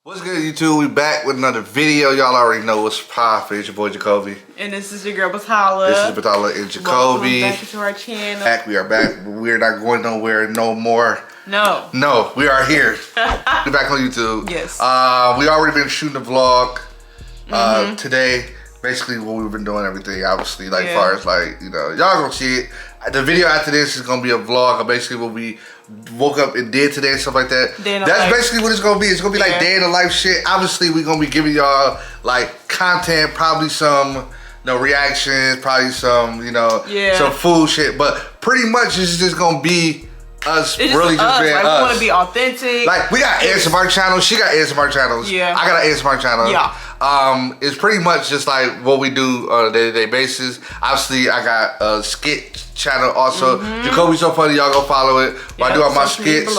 What's good, YouTube? We back with another video. Y'all already know what's poppin'. It's your boy Jacoby. And this is your girl Batala. This is Batala and Jacoby. Welcome back to our channel. We are back. We're not going nowhere no more. No, we are here. We're back on YouTube. Yes. We already been shooting the vlog today. Basically what we've been doing, everything, obviously, like far as like, you know, y'all gonna see it. The video after this is gonna be a vlog of basically what we woke up and did today and stuff like that. That's basically what it's gonna be. It's gonna be like day in the life shit. Obviously, we're gonna be giving y'all like content, probably some reactions, probably some some food shit. But pretty much it's just gonna be us really just being us. We want to be authentic. Like we got ASMR channels. She got ASMR channels. Yeah. I got an ASMR channel. Yeah. It's pretty much just like what we do on a day-to-day basis. Obviously, I got a skit channel also. Jacoby's So Funny. Y'all go follow it. I do all my skits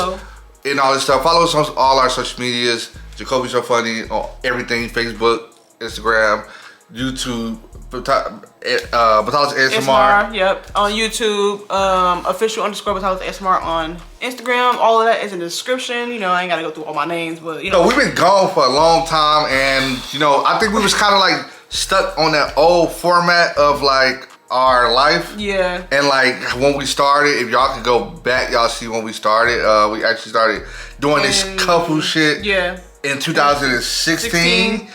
and all this stuff. Follow us on all our social medias. Jacoby's So Funny on everything: Facebook, Instagram, YouTube. Batala's ASMR. Yep. On YouTube, official_Batala's on Instagram. All of that is in the description. You know, I ain't gotta go through all my names, but you know. We've been gone for a long time, and I think we was kind of like stuck on that old format of like our life. Yeah. And like when we started, if y'all could go back, y'all see when we started. We actually started doing this couple shit. Yeah. In 2016.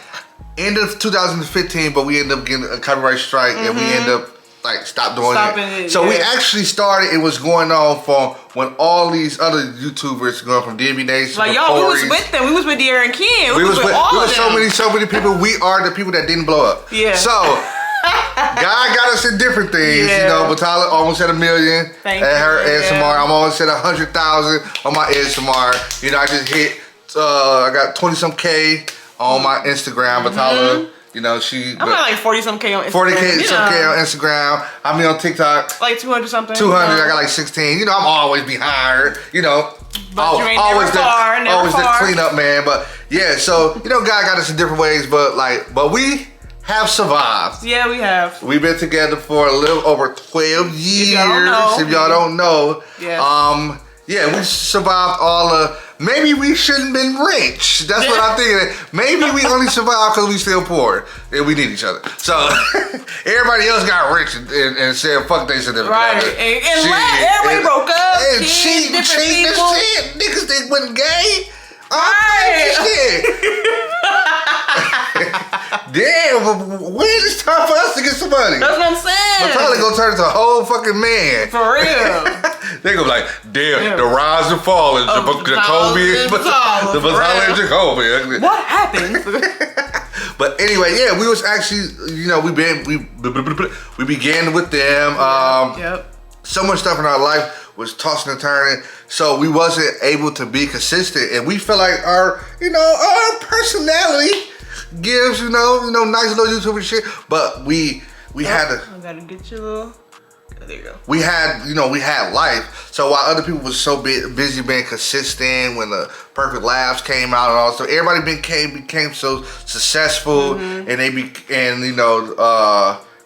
End of 2015, but we ended up getting a copyright strike, and we ended up like stopped doing it. So we actually started. It was going on from when all these other YouTubers going from DB Nation. Like y'all, we was with them. We was with De'Aaron and Ken. We was with all of them. So many people. We are the people that didn't blow up. Yeah. So God got us in different things. You know, Batala almost at 1 million at her ASMR. I'm almost at 100,000 on my ASMR. You know, I just hit. I got 20-some K. On my Instagram, Batala, I'm at like 40-some K on Instagram. 40K on Instagram. I mean on TikTok. Like 200 something. 200. I got like 16. You know, I'm always behind. But you ain't always the cleanup man. But yeah, so God got us in different ways. But we have survived. Yeah, we have. We've been together for a little over 12 years. If y'all don't know. Yeah. Yeah, we survived all the. Maybe we shouldn't been rich. That's what I'm thinking. Maybe we only survived because we still poor and we need each other. So everybody else got rich and said fuck they significant other. Right. And everybody broke up. And cheating and shit. Niggas think wasn't gay. Right. Shit. Damn, when it's time for us to get some money? That's what I'm saying. But probably gonna turn into a whole fucking man. For real. They gonna be like, damn, the rise and fall is Jacoby and Batala and Jacoby. What happened? But anyway, yeah, we was actually, we began with them. So much stuff in our life was tossing and turning, so we wasn't able to be consistent, and we feel like our personality gives nice little YouTuber shit, but we had to. I gotta get you a little. There you go. We had life. So while other people was so busy being consistent when the Perfect Laughs came out and all, so everybody became so successful, and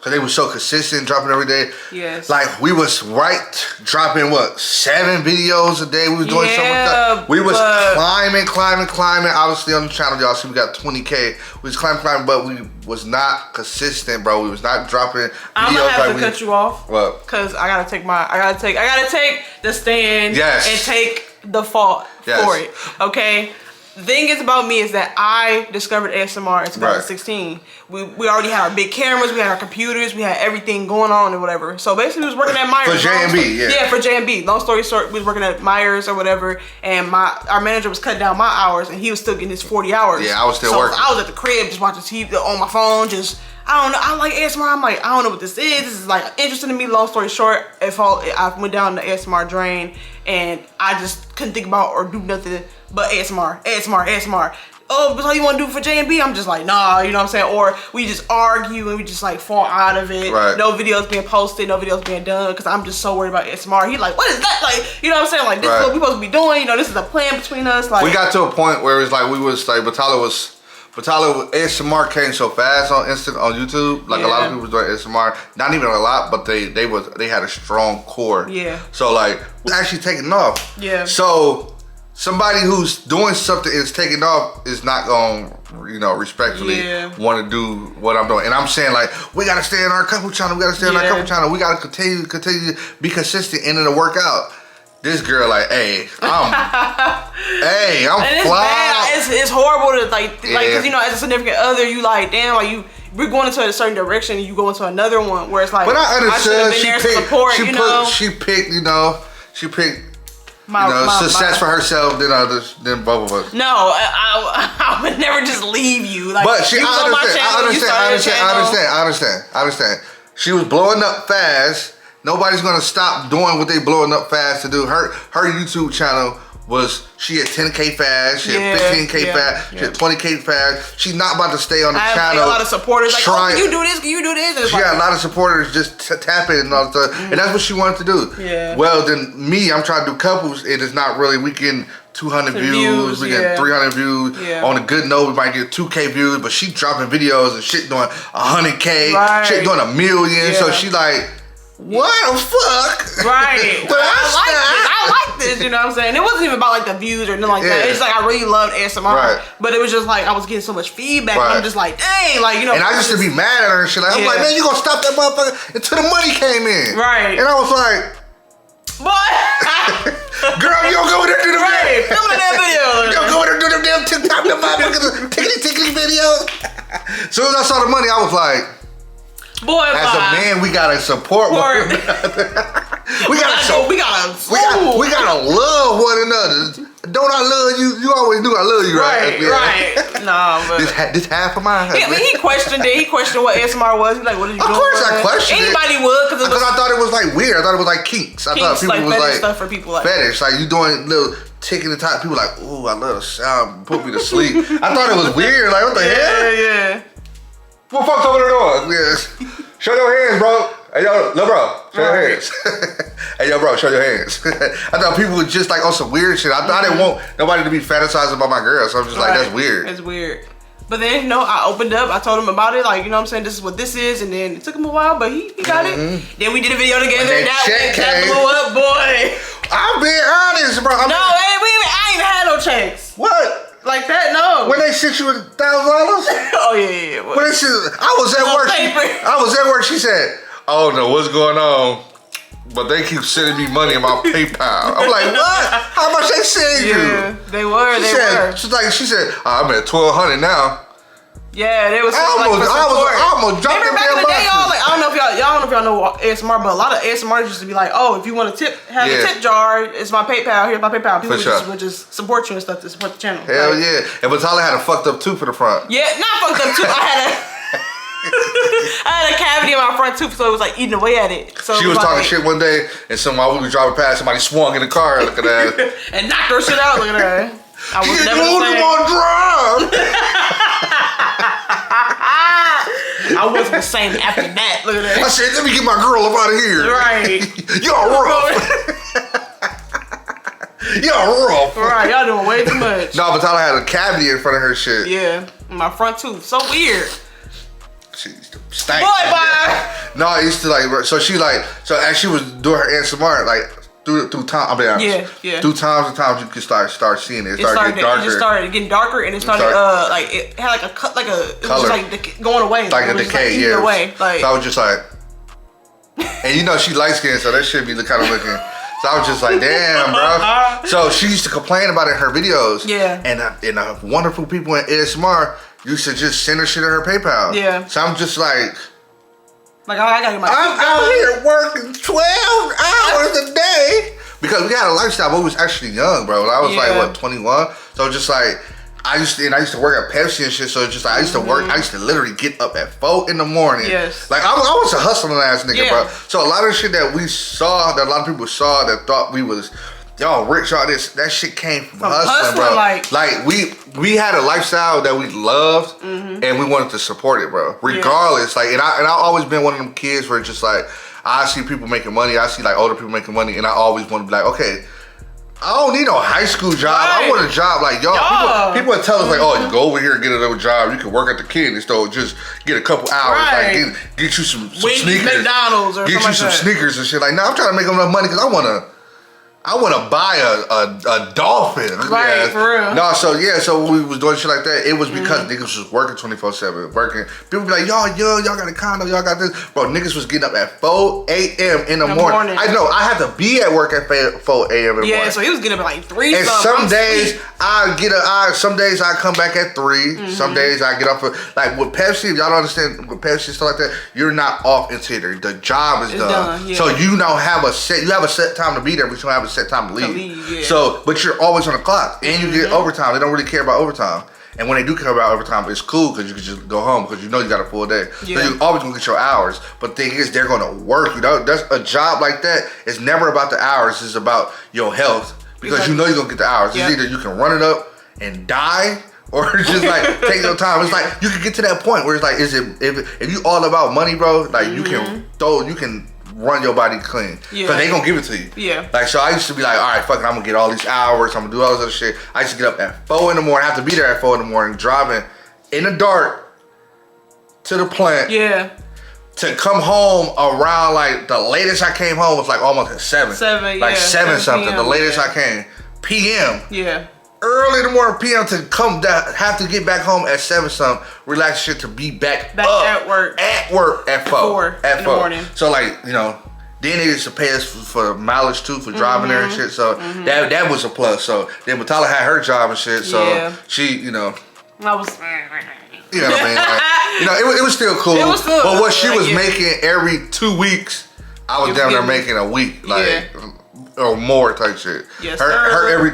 cause they were so consistent, dropping every day. Yes. Like we was dropping 7 videos a day. We was doing so much stuff. We was climbing. Obviously on the channel, y'all see we got 20K. We was climbing, but we was not consistent, bro. We was not dropping videos. I'm gonna have to cut you off. What? Cause I gotta take the stand and take the fault for it. Okay. The thing is about me is that I discovered ASMR in 2016. We already had our big cameras, we had our computers, we had everything going on and whatever. So basically we was working at Myers. For JMB, Yeah, for JMB. Long story short, we was working at Myers or whatever, and our manager was cutting down my hours and he was still getting his 40 hours. Yeah, I was still working. I was at the crib just watching TV on my phone, just, I don't know, I like ASMR. I'm like, I don't know what this is. This is like interesting to me. Long story short, I went down the ASMR drain and I just couldn't think about or do nothing but ASMR. Oh, that's all you want to do for JMB? I'm just like, nah, you know what I'm saying? Or we just argue and we just like fall out of it. Right. No videos being posted, no videos being done, because I'm just so worried about ASMR. He's like, what is that? Like, you know what I'm saying? Like, this is what we supposed to be doing. This is a plan between us. Like, we got to a point where it's like we was like Batala ASMR came so fast on YouTube. Like a lot of people was doing ASMR. Not even a lot, but they had a strong core. Yeah. So like we actually taking off. Yeah. So somebody who's doing something is taking off is not going to, respectfully want to do what I'm doing. And I'm saying, like, we got to stay in our couple channel. We got to stay in our couple channel. We got to continue to be consistent and it'll work out. This girl, like, I'm fly. It's horrible to, like, because, as a significant other, you like, damn, like, we're going into a certain direction and you go into another one where it's like, but I understood. She picked success for herself than both of us. No, I would never just leave you. Like, but I understand. She was blowing up fast. Nobody's gonna stop doing what they blowing up fast to do. Her YouTube channel she had 10K fast, she had 15K fast, she had 20K fast. She's not about to stay on the channel. A lot of supporters like, can you do this? Can you do this? She got a lot of supporters just tapping and all that stuff, and that's what she wanted to do. Yeah. Well, then I'm trying to do couples, and it's not really. We getting 200 views, we get 300 views. Yeah. On a good note, we might get 2K views, but she dropping videos and shit doing 100K, shit doing 1 million. So she like, what the fuck? Right. I like this, you know what I'm saying? It wasn't even about like the views or nothing like that. It's like I really loved ASMR. Right. But it was just like I was getting so much feedback. Right. I'm just like, dang, like, And I used to be mad at her and shit. Like, I'm like, man, you gonna stop that motherfucker until the money came in. Right. And I was like, boy. Girl, you don't go in there and do the video. Filming that video. You don't go in there and do them damn TikTok, the motherfuckers, tickety videos. As soon as I saw the money, I was like, boy, as a man, we gotta support one another. we gotta love one another. Don't I love you? You always knew I love you, right? Right. Nah, but this half of mine. Yeah, I mean, he questioned it. He questioned what ASMR was. He's like, "What are you doing?" Of course, I questioned it. Anybody would, because I thought it was like weird. I thought it was like kinks. I thought people was like stuff for people like fetish. Like you doing little ticking the top. People like, ooh, I love the sound. Put me to sleep. I thought it was weird. Like, what the hell? Yeah. What the fuck's over there doing? Yes. Show your hands, bro. Hey, yo, no, bro. Show your hands. Hey, yo, bro, show your hands. I thought people were just like on some weird shit. I didn't want nobody to be fantasizing about my girl, so I'm just like, that's weird. It's weird. But then, I opened up. I told him about it. Like, you know what I'm saying? This is what this is. And then it took him a while, but he got it. Then we did a video together. That blew up, boy. I'm being honest, bro. I ain't even had no checks. What? Like that, no. When they sent you $1,000? Oh, yeah. When they sent, I was at work. She said, "Oh no, what's going on? But they keep sending me money in my PayPal." I'm like, what? How much they send you? Yeah, they were. She said, I'm at $1,200 now. Yeah, they was. I almost dropped. Remember back in the day, y'all? Like, I don't know if y'all know ASMR, but a lot of ASMR used to be like, "Oh, if you want to tip, have a tip jar. It's my PayPal. Here's my PayPal." People would just support you and stuff to support the channel. Hell yeah! And Batala had a fucked up tooth for the front. Yeah, not fucked up tooth. I had a cavity in my front tooth, so it was like eating away at it. So she was talking shit one day, and while we were driving past, somebody swung in the car. Look at that. And knocked her shit out. Look at that. I was never the same. I wasn't the same after that. Look at that. I said, let me get my girl up out of here. Right. Y'all rough. Y'all rough. Right, y'all doing way too much. No, Batala had a cavity in front of her shit. Yeah, my front tooth. So weird. She used to stank. Boy, bye. No, I used to like, so as she was doing her ASMR, like, through time, I'll be honest. Yeah. Through times and times, you could start seeing it. It started getting darker, and it started like it had like a color. It was just like going away. Like a decay, yeah. Away. Like, so I was just like, and she light skinned, so that shit be kind of looking. So I was just like, damn, bro. So she used to complain about it in her videos. Yeah. And wonderful people in ASMR used to just send her shit in her PayPal. Yeah. So I'm just like. Like, I gotta get my I'm out here working 12 hours a day. Because we had a lifestyle, but we was actually young, bro. I was like, 21? So just like, I used to work at Pepsi and shit, so it's just like, I used to work, I used to literally get up at 4 in the morning. Yes. Like, I was a hustling ass nigga, bro. So a lot of shit that we saw, that a lot of people saw that thought we was, y'all rich, all this, that shit came from hustling, bro. Like we had a lifestyle that we loved, and we wanted to support it, bro. Regardless, like, and I always been one of them kids where it's just like, I see people making money, I see like older people making money, and I always want to be like, okay, I don't need no high school job. I want a job like y'all. People would tell us like, oh, you go over here and get another job. You can work at the kidney store, just get a couple hours, like get you some sneakers, McDonald's, or get you some sneakers and shit. Like, now I'm trying to make enough money because I I want to buy a dolphin. Right, yeah. for real. No, so when we was doing shit like that, it was because niggas was working 24/7, working. People be like, y'all got a condo, y'all got this. Bro, niggas was getting up at 4 a.m. in the morning. I know, I had to be at work at 4 a.m. in the morning. Yeah, so he was getting up at like 3. And some days some days I come back at 3. Some days I get up like with Pepsi. If y'all don't understand with Pepsi and stuff like that, you're not off until the job is done. Yeah. So you don't have a set time to be there, but you don't have a set time to leave. Yeah. So, but you're always on the clock, and you get overtime. They don't really care about overtime. And when they do care about overtime, it's cool because you can just go home because you know you got a full day. Yeah. So you're always gonna get your hours. But the thing is, they're gonna work. You know, that's a job like that. It's never about the hours. It's about your health because you know you're gonna get the hours. It's either you can run it up and die, or just like take your time. It's like you can get to that point where it's like, if you all about money, bro, like you can run your body clean. Because they gonna give it to you. Yeah. Like, so I used to be like, all right, fuck it, I'm gonna get all these hours, I'm gonna do all this other shit. I used to get up at 4 in the morning, have to be there at 4 in the morning, driving in the dark to the plant. Yeah. To come home around, like, the latest I came home was like almost at 7. 7, like 7 something. PM, the latest I came. PM. Yeah. Early in the morning, PM, to come down, have to get back home at 7 something, relax shit, to be back up at work. At work at 4. At 4 in the morning. So like, you know, then they used to pay us for mileage too, for driving there and shit. So that was a plus. So then Batala had her job and shit. So she, you know, I was. You know what I mean? Like, you know, it was still cool. It was cool. But what she was making every 2 weeks, I was down there making a week, like, or more type shit. Yes, her every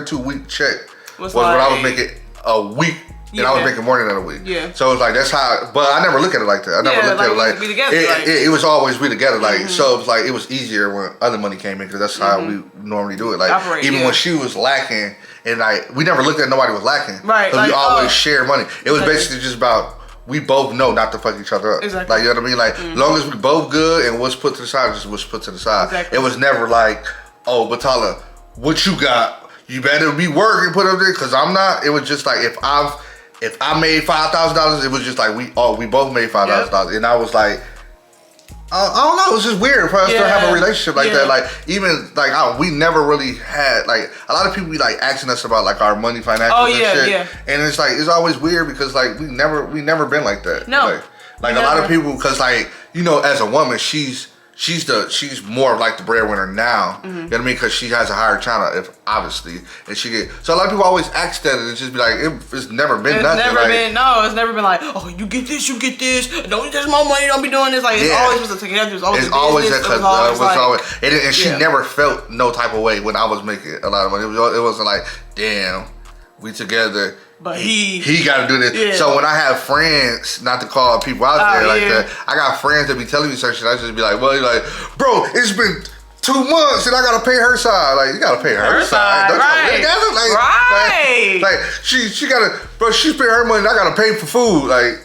2 week check was like, what I was making a week, and I was making more than that a week. Yeah. So it was like, that's how. But I never look at it like that. I never looked at it like, be together, it was always we together. Like, so it was like, it was easier when other money came in because that's how we normally do it. Like, operate, even when she was lacking. And like, we never looked at nobody was lacking. Right. Because we always share money. It was basically just about, we both know not to fuck each other up. Exactly. Like, you know what I mean? Like, long as we both good and what's put to the side, just what's put to the side. Exactly. It was never like, oh, Batala, what you got? You better be working, put up there, because I'm not. It was just like, if I made $5,000, it was just like, we both made $5,000. And I was like, I don't know. It was just weird for us to have a relationship like that. Like, even like we never really had, like, a lot of people be like asking us about like our money, financials and shit. Yeah. And it's like, it's always weird because like we never been like that. No. Like a lot of people, because like, you know, as a woman, she's more like the breadwinner now. You know what I mean? Because she has a higher channel, obviously, and she get. So a lot of people always ask that, and it's just be like, it's never been nothing. It's never been like, oh, you get this. Don't touch my money. Don't be doing this. Like, it's always was together. It's always and she never felt no type of way when I was making a lot of money. It wasn't like, damn, we together. But he got to do this. Yeah. So when I have friends, not to call people out there like that, I got friends that be telling me such shit. I just be like, well, like, bro, it's been 2 months and I got to pay her side. Like, you got to pay her side. Don't you together? Like, like she got to, bro, she spent her money and I got to pay for food. Like,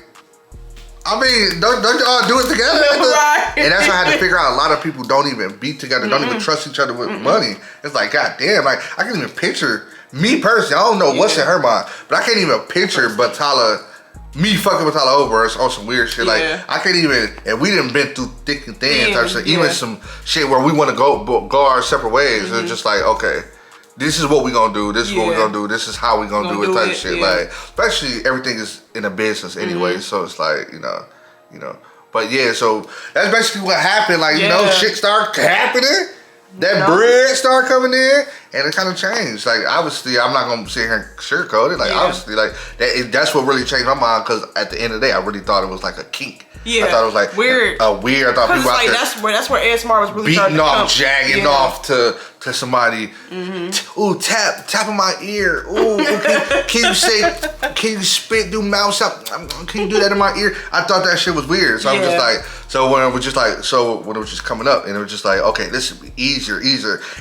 I mean, don't y'all do it together? Right. And that's why I had to figure out, a lot of people don't even be together, don't even trust each other with money. It's like, God damn, like, I can even picture, me personally, I don't know what's in her mind, but I can't even picture me fucking Batala over on some weird shit. Like, I can't even, and we done been through thick and thin type shit, even some shit where we want to go our separate ways. It's just like, okay, this is what we gonna do, this is what we gonna do, this is how we gonna do it type shit. Like, especially everything is in a business anyway, so it's like, you know. But yeah, so that's basically what happened. Like, you know, shit started happening. That bread started coming in, and it kind of changed. Like, obviously, I'm not gonna sit here and sugarcoat it. Like, obviously, like that's what really changed my mind. Because at the end of the day, I really thought it was like a kink. Yeah, I thought it was like weird. Weird. I thought people out there that's where ASMR was really beating off, jagging off to somebody. Ooh, tapping my ear. Ooh, can you spit, do mouth sound? Can you do that in my ear? I thought that shit was weird. So I was just like, so when it was just coming up, and it was just like, okay, this would be easier.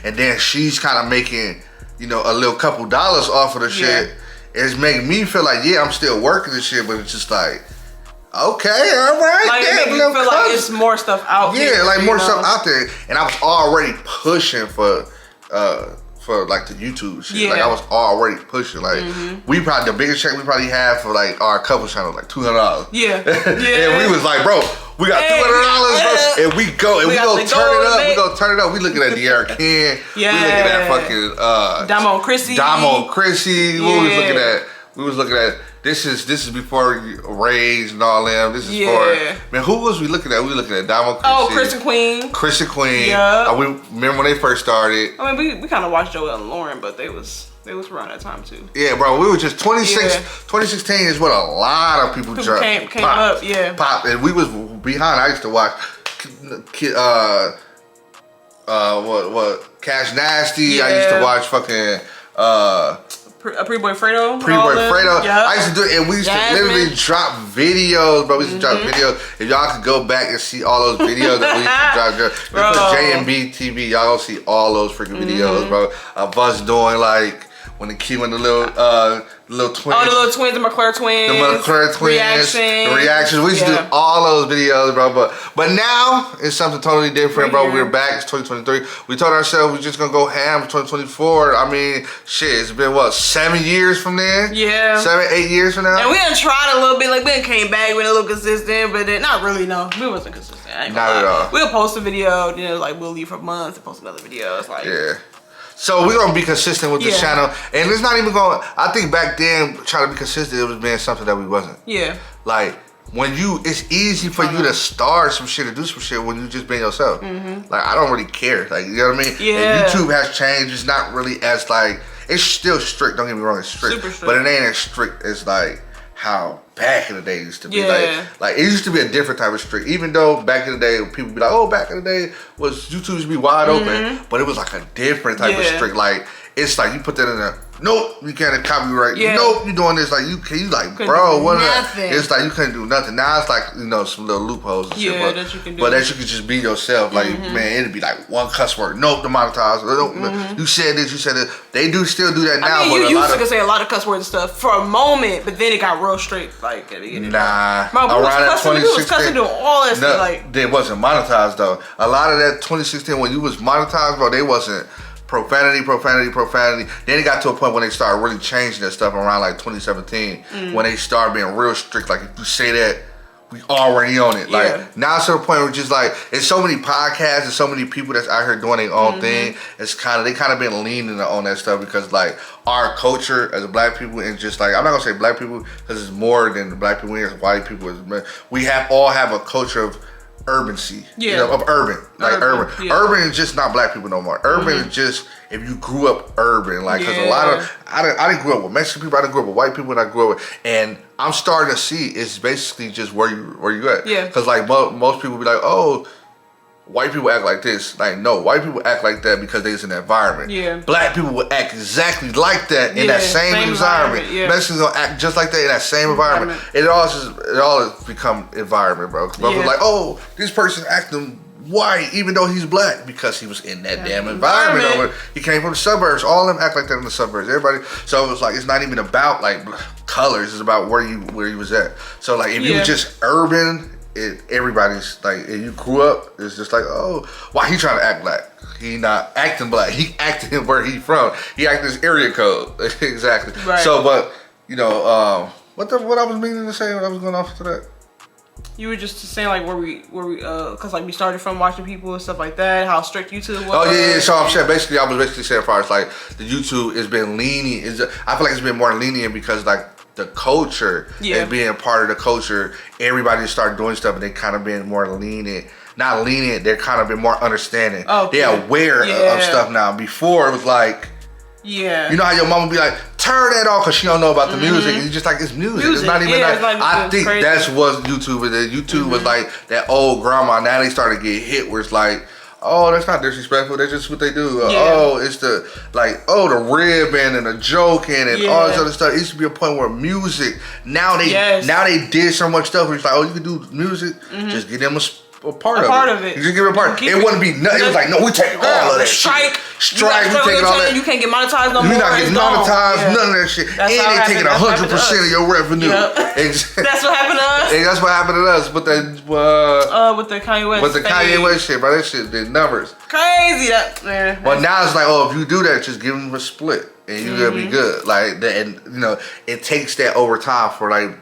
And then she's kind of making, you know, a little couple dollars off of the shit. It's making me feel like, I'm still working this shit, but it's just like, okay, all right. Like, it makes you feel like it's more stuff out there. Yeah, like more stuff out there. And I was already pushing for for like the YouTube shit. Yeah. Like I was already pushing. Like we probably the biggest check we probably had for like our couple channel like $200. Yeah. And we was like, bro, we got $200, bro, and we go turn it up. We go turn it up. We looking at the Eric Ken. Yeah. We looking at fucking Damo Chrissy. What we was looking at? We was looking at. This is before Rage and all them. This is for man. Who was we looking at? We were looking at Damo Chrissy. Oh, Chris and Queen. Yeah. We remember when they first started. I mean, we kind of watched Joel and Lauren, but they was around that time too. Yeah, bro. We were just 2016 is what a lot of people came up. Yeah. Pop, and we was behind. I used to watch. What Cash Nasty. Yeah. I used to watch fucking. Pre-Boy Fredo. I used to do it, and we used to literally drop videos, bro. We used to drop videos. If y'all could go back and see all those videos that we used to drop, put JMB TV, y'all gonna see all those freaking videos, bro. Of us doing like when the little twins. Oh, the little twins, the McClure twins. The reactions. We used to do all those videos, bro. But now it's something totally different, bro. We're back. It's 2023. We told ourselves we're just gonna go ham 2024. I mean, shit, it's been what, 7 years from then? Yeah. 7, 8 years from now? And we done tried a little bit, like we done came back, we done a little consistent, but then not really, no. We wasn't consistent. Not at all. We'll post a video, like we'll leave for months and post another video. It's like So we're gonna be consistent with this channel, and it's not even going. I think back then, trying to be consistent, it was being something that we wasn't. Yeah. Like it's easy for you to start some shit or do some shit when you just being yourself. Like I don't really care. Like you know what I mean? Yeah. And YouTube has changed. It's not really as like it's still strict. Don't get me wrong, it's strict. Super strict. But it ain't as strict as like how back in the day it used to be. Like it used to be a different type of strict. Even though back in the day people be like, oh, back in the day was YouTube used to be wide open, but it was like a different type of strict. Like it's like you put that in there. Nope, you can't copyright. Nope, you doing this like you like, bro. What? It's like you couldn't do nothing. Now it's like some little loopholes and shit. That you can do. But that you can just be yourself. Like man, it'd be like one cuss word. Nope, demonetized. Nope, you said this. You said this. They still do that now. I mean, you used to say a lot of cuss words and stuff for a moment, but then it got real straight. Like at the beginning. Nah, around that 2016, doing all that stuff. Like they wasn't monetized though. A lot of that 2016 when you was monetized, bro, they wasn't. Profanity. Then it got to a point when they started really changing that stuff around like 2017 when they started being real strict. Like if you say that, we already on it. Like now it's to the point where just like it's so many podcasts and so many people that's out here doing their own thing. It's they kind of been leaning on that stuff because like our culture as black people and just like I'm not gonna say black people because it's more than black people. It's white people. We all have a culture of urbancy, of urban, like urban. Urban is just not black people no more. Urban is just if you grew up urban, like because a lot of I didn't grow up with Mexican people, I didn't grow up with white people, and I grew up with, and I'm starting to see it's basically just where you at. Yeah. Because like most people be like, oh, white people act like this. Like no, white people act like that because they's in the environment. Yeah. Black people would act exactly like that in that same environment. Mexicans gonna act just like that in that same environment. It all has become environment, bro. But like, oh, this person acting white even though he's black because he was in that damn environment. He came from the suburbs. All of them act like that in the suburbs. Everybody. So it's like it's not even about like colors. It's about where you was at. So like if you was just urban. Everybody's like, if you grew up, it's just like, oh, why he trying to act black? He not acting black. He acting where he from. He acting his area code. Exactly. Right. So, but what I was meaning to say when I was going off to that. You were just saying like where we cause like we started from watching people and stuff like that. How strict YouTube was. Oh yeah. So I'm saying basically, I was basically saying as far as like the YouTube has been lenient. I feel like it's been more lenient because like. The culture and being part of the culture, everybody started doing stuff and they kind of been more lenient. Not lenient, they're kind of been more understanding. They're aware of stuff now. Before it was like, you know how your mama be like, turn that off because she don't know about the music. And you just like, it's music. It's not even like I think crazy. That's what YouTube is. YouTube was like that old grandma. Now they started to get hit where it's like, oh, that's not disrespectful. That's just what they do. Oh, it's the ribbing and the joking and all this other stuff. It used to be a point where music. Now they did so much stuff. Where it's like, oh, you can do music. Just get them a part of it. You just give it a part. It wouldn't be nothing. It was like, no, we take all of that Strike. We taking all that. You can't get monetized no more. You're not getting monetized. None of that shit. And they taking 100% of your revenue. That's what happened to us. us. And that's what happened to us with the Kanye West. With the Kanye West shit, bro. That shit did numbers. Crazy. Man. But now it's like, oh, if you do that, just give them a split, and you're gonna be good. Like, and you know, it takes that over time for like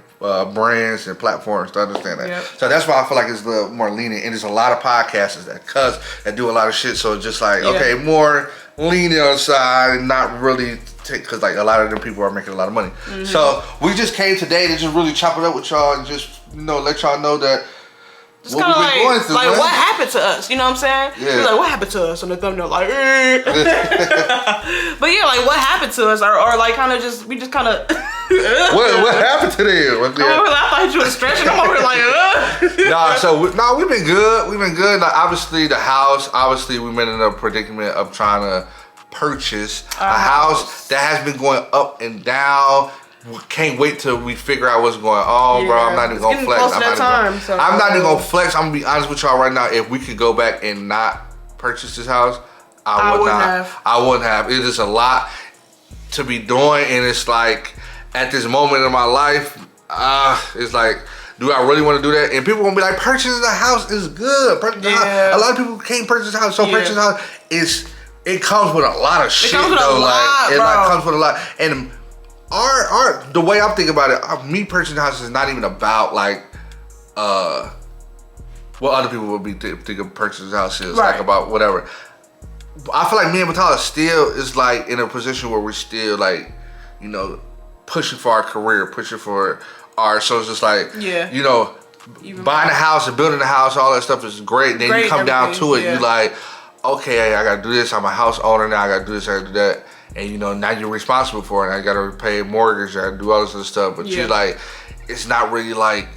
brands and platforms to understand that. Yep. So that's why I feel like it's a little more lenient. And there's a lot of podcasters that do a lot of shit. So it's just like, okay, more lenient on the side and not really because like a lot of them people are making a lot of money. So we just came today to just really chop it up with y'all and just, you know, let y'all know that just what we've been going through, like, man. What happened to us? You know what I'm saying? Yeah. Like, what happened to us? On the thumbnail, like, but yeah, like, what happened to us? Or like, kind of just, we just kind of. what happened to them? I thought you were stretching. I'm over like, Nah, we've been good. We've been good. Like, obviously, the house, we've been in a predicament of trying to purchase a house that has been going up and down. Can't wait till we figure out what's going on, bro. I'm not even gonna flex. I'm not even gonna flex. I'm gonna be honest with y'all right now. If we could go back and not purchase this house, I would not. I wouldn't have. It is a lot to be doing, and it's like at this moment in my life, it's like, do I really want to do that? And people gonna be like, purchasing a house is good. A lot of people can't purchase a house, so purchasing a house it comes with a lot of shit. It comes with a lot, and the way I'm thinking about it, me purchasing a house is not even about like what other people would be thinking purchasing a house is like about whatever. I feel like me and Batala still is like in a position where we're still like, you know, pushing for our career, pushing for so it's just like, you know, buying a house and building a house, all that stuff is great. Then you come down to it, you like, okay, I gotta do this. I'm a house owner now. I gotta do this. I gotta do that. And you know, now you're responsible for it. I gotta pay a mortgage. I gotta do all this other stuff. But you're like, it's not really like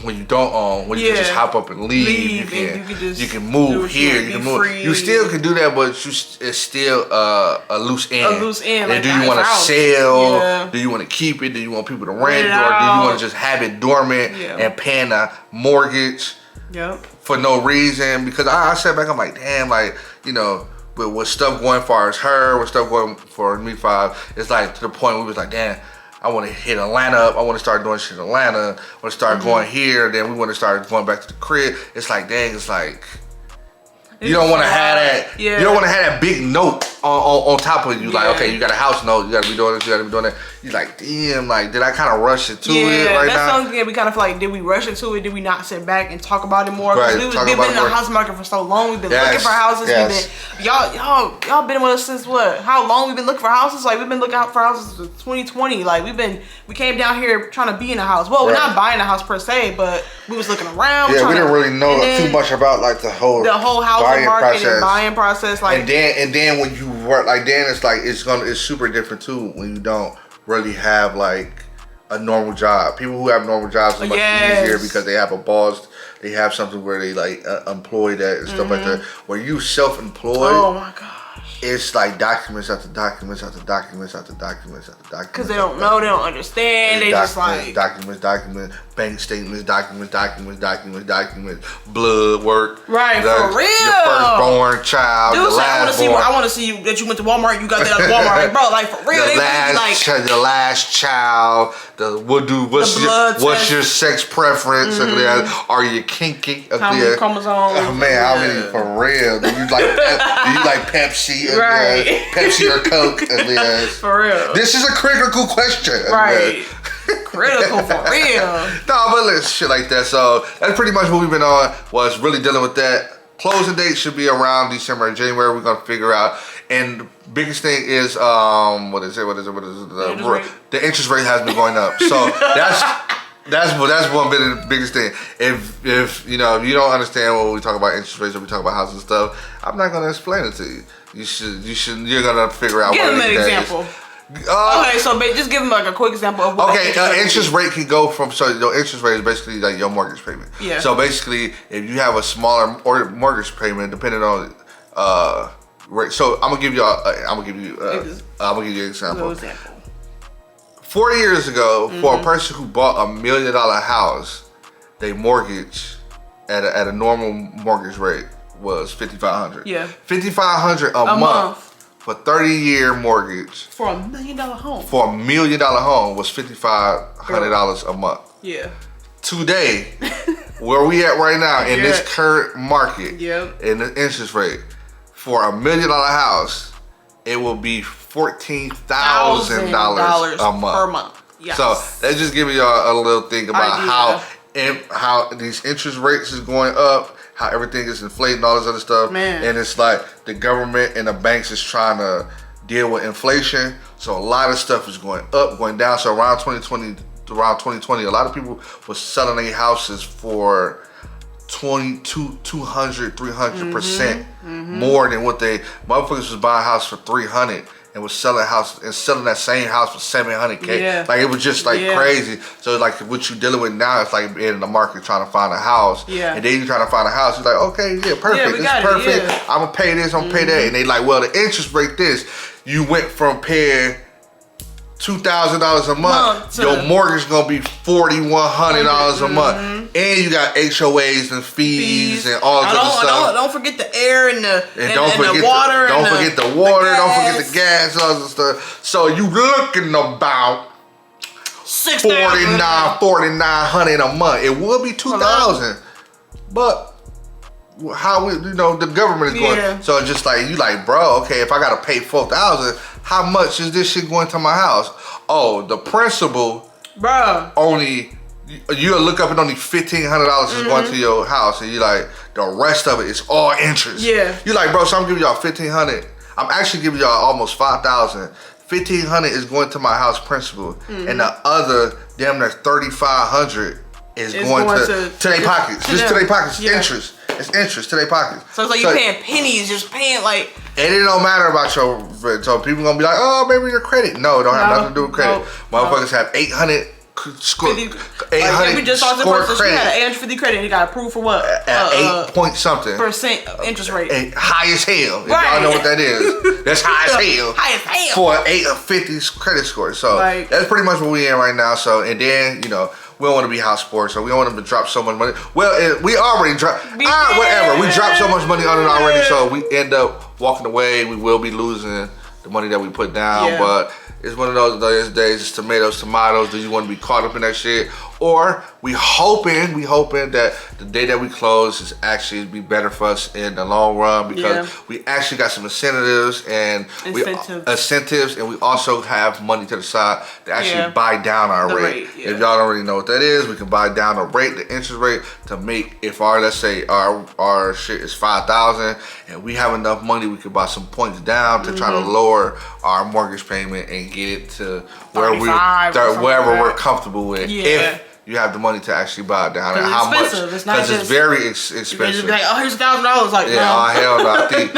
when you don't own, when you can just hop up and leave. You can move here. You can move. Free. You still can do that, but it's still a loose end. A loose end. And do you want to sell? Yeah. Do you want to keep it? Do you want people to rent, or do you want to just have it dormant and paying a mortgage? For no reason? Because I sat back, I'm like, damn, like, you know, but with stuff going far as her, with stuff going for me five, it's like to the point where we was like, damn, I want to hit Atlanta up. I want to start doing shit in Atlanta. I want to start going here. Then we want to start going back to the crib. It's like, dang, it's like, you don't want to have that. You don't want to have that big note on top of you. Like, okay, you got a house note. You got to be doing this. You got to be doing that. You're like, damn, like, did I kind of rush into it right now? That's something we kind of feel like, did we rush into it? Did we not sit back and talk about it more? Because we've been in the house market for so long. We've been looking for houses. We've been, y'all been with us since what? How long we've been looking for houses? Like, we've been looking out for houses since 2020. Like, we came down here trying to be in a house. Well, we're not buying a house per se, but we was looking around. Yeah, we didn't really know too much about like the whole housing market and buying process. Like, and then when you work, like, then it's like it's super different too when you don't really have like a normal job. People who have normal jobs is much easier because they have a boss. They have something where they like employ that and stuff like that. Where you self-employed, oh my gosh, it's like documents after documents after documents after documents after documents. Because they don't know, they don't understand. They just like documents, bank statements, documents, blood work. Right, for real. Your firstborn child, dude, I want to see you that you went to Walmart. You got that at Walmart, like, bro. Like, for real, the last child. What's your sex preference? Are you kinky? How many chromosomes? Oh, man, how many for real? Do you like Pepsi? Right. Pepsi or Coke? For real. This is a critical question. Right. Critical for real. No, but let's shit like that. So that's pretty much what we've been on. Was really dealing with that. Closing date should be around December or January. We're gonna figure out. And the biggest thing is what is it? The interest rate has been going up. So that's one bit of the biggest thing. If you know, if you don't understand when we talk about interest rates or we talk about houses and stuff, I'm not gonna explain it to you. You're gonna figure out. Give them an example. Okay, so just give them like a quick example of what interest rate can go from. So your interest rate is basically like your mortgage payment. Yeah. So basically, if you have a smaller mortgage payment, depending on rate. So I'm gonna give you an example. 4 years ago, for a person who bought $1 million house, they mortgage at a normal mortgage rate was $5,500. Yeah. $5,500 a month. For 30-year mortgage. For $1 million home. For $1 million home was $5,500 a month. Yeah. today, where we at right now in this current market, in the interest rate, for $1 million house, it will be $14,000 a month. Per month. Yes. So let's just give y'all a little thing about how these interest rates is going up, how everything is inflating, all this other stuff. Man. And it's like the government and the banks is trying to deal with inflation. So a lot of stuff is going up, going down. So around 2020, a lot of people were selling their houses for 200-300% more than what motherfuckers was buying a house for 300 and was selling that same house for 700K. Yeah. Like it was just like crazy. So like what you dealing with now is like being in the market trying to find a house. Yeah. And then you trying to find a house. You're like, okay, perfect. Yeah, It's perfect. I'm gonna pay this. I'm gonna pay that. And they like, well, the interest rate this. You went from paying $2,000 a month, your mortgage gonna be $4,100 a month, and you got HOAs and fees and all this other stuff. Don't forget the air and the water. Don't forget the water. Don't forget the gas, all this stuff. So you looking about $4,900 a month. It will be $2,000, but how the government is going. So it's just like you like, bro, okay, if I gotta pay $4,000, how much is this shit going to my house? Oh, the principal, bro, only you'll look up and only $1,500 is going to your house, and you like the rest of it is all interest. Yeah, you like, bro, so I'm giving y'all $1,500. I'm actually giving y'all almost $5,000. $1,500 is going to my house principal, and the other damn near $3,500 is going to their pockets. Just to their pockets. Interest. It's interest to their pockets. So it's like you're paying pennies, just paying like. And it don't matter about your. So people gonna be like, oh, maybe your credit. No, it don't have nothing to do with credit. Motherfuckers have 800 score. 800 we just saw the person. She had an 850 credit. And he got approved for what? At 8 point something percent interest rate. High as hell. If y'all know what that is. That's high as hell. High as hell. For an 850 credit score. So that's pretty much what we in right now. So and then we don't want to be house poor, so we don't want them to drop so much money. Well, we already dropped, whatever. We dropped so much money on it already, so we end up walking away. We will be losing the money that we put down, but it's one of those days. It's tomatoes. Do you want to be caught up in that shit? Or we hoping that the day that we close is actually be better for us in the long run because we actually got some incentives, and we also have money to the side to actually buy down our rate. If y'all don't really know what that is, we can buy down the rate, the interest rate, to make if let's say our shit is 5,000 and we have enough money, we could buy some points down to try to lower our mortgage payment and get it to wherever we're comfortable with. If you have the money to actually buy it down. And how much? Because it's very expensive. Like, oh, here's $1,000. Like, hell no. I think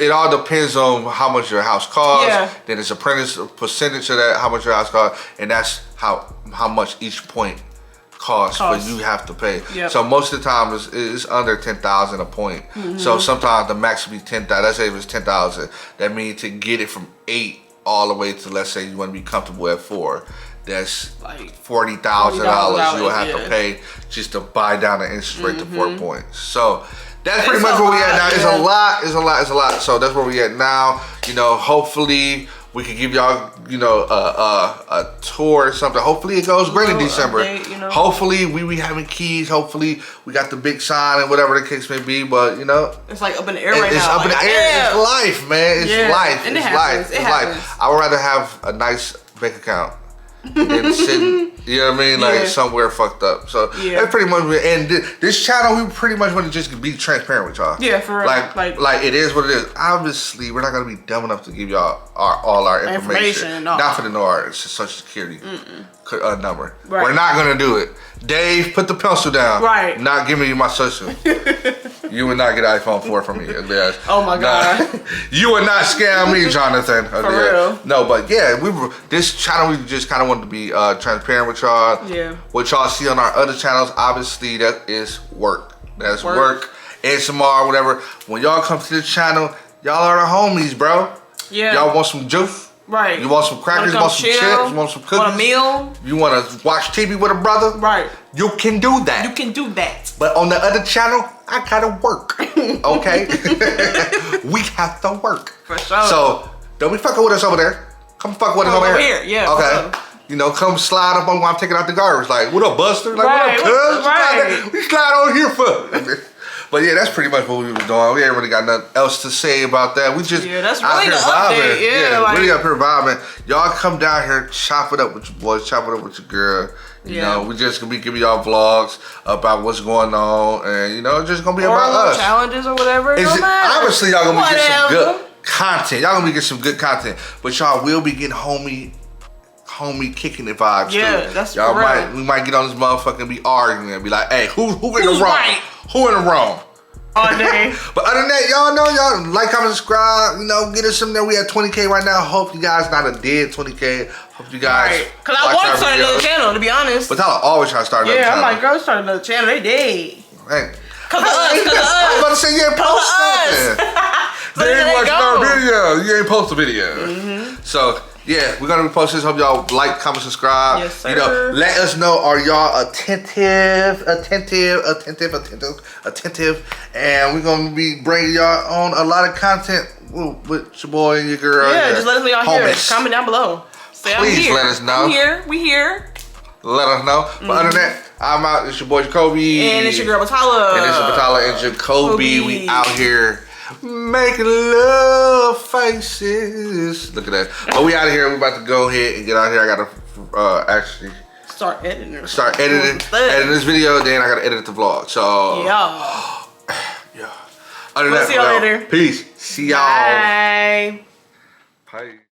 it all depends on how much your house costs. Then it's a percentage of that, how much your house costs, and that's how much each point costs for you have to pay. So most of the time it's under 10,000 a point. So sometimes the max would be 10,000. Let's say if it's 10,000, that means to get it from 8 all the way to, let's say you want to be comfortable at 4. That's like $40,000 you'll have to pay just to buy down the interest rate to 4 points. So that's pretty much where we at now. It's a lot. So that's where we at now. Hopefully we can give y'all, a tour or something. Hopefully it goes great in December. Hopefully we having keys. Hopefully we got the big sign and whatever the case may be. But it's like up in the air right now. It's up in the air. It's life, man. It's life. And it's life. It's life. I would rather have a nice bank account than sitting, like somewhere fucked up. So that's pretty much it. And this channel, we pretty much want to just be transparent with y'all. Yeah, for real. Like it is what it is. Obviously, we're not gonna be dumb enough to give y'all all our information. Not for the know our social security number. Right. We're not gonna do it. Dave, put the pencil down. Right. Not giving you my social. You would not get an iPhone 4 from me. Oh my God. You would not scam me, Jonathan. For real. No, but this channel, we just kind of wanted to be transparent with y'all. Yeah. What y'all see on our other channels, obviously that is work. That's work. ASMR, whatever. When y'all come to this channel, y'all are the homies, bro. Yeah. Y'all want some juice? Right. You want some crackers? You want some chips? You want some cookies? Want a meal? You want to watch TV with a brother? Right. You can do that. You can do that. But on the other channel, I gotta work. Okay? We have to work. For sure. So don't be fucking with us over there. Come fuck with us over here. Yeah. Okay. you know, come slide up on when I'm taking out the garbage. Like, what up, Buster? Like, Right, what up, cuz? right. What you slide on here for? But yeah, that's pretty much what we were doing. We ain't really got nothing else to say about that. We just that's out really here the vibing. update. Yeah, like, really up here vibing. Y'all come down here, chop it up with your boys, chop it up with your girl. You know, we just gonna be giving y'all vlogs about what's going on, and you know, it's just gonna be about us. Challenges or whatever. Obviously, y'all gonna be getting some good content. Y'all gonna be getting some good content, but y'all will be getting homie kicking it vibes too. That's y'all real. we might get on this motherfucker and be arguing and be like, hey, who in the wrong? Right? Who in the wrong? All day. But other than that, y'all know, y'all like, comment, subscribe. You know, get us some there. We at 20K right now. Hope you guys not a dead 20K. Hope you guys. Cause I want to start another channel, to be honest. But Tyler always try to start another channel. Yeah, I'm like, girl, start another channel. They dead. Hey. Cause of us. I was about to say you ain't post nothing. You ain't watching our video. You ain't post a video. So. Yeah, we're gonna be posting this. Hope y'all like, comment, subscribe. Yes, sir. You know, let us know, are y'all attentive, and we're gonna be bringing y'all on a lot of content with your boy and your girl. Yeah, just let us know y'all here. Comment down below. Say please I'm here. let us know. I'm here. We here. Let us know. But other than that, I'm out. It's your boy Jacoby. And it's your girl Batala. And it's your Batala and Jacoby. We out here making love faces. Look at that. But we out of here. We about to go ahead and get out of here. I gotta actually start editing this video. Then I gotta edit the vlog. So yeah. Other than that, see y'all later. Peace. See y'all. Bye. Bye.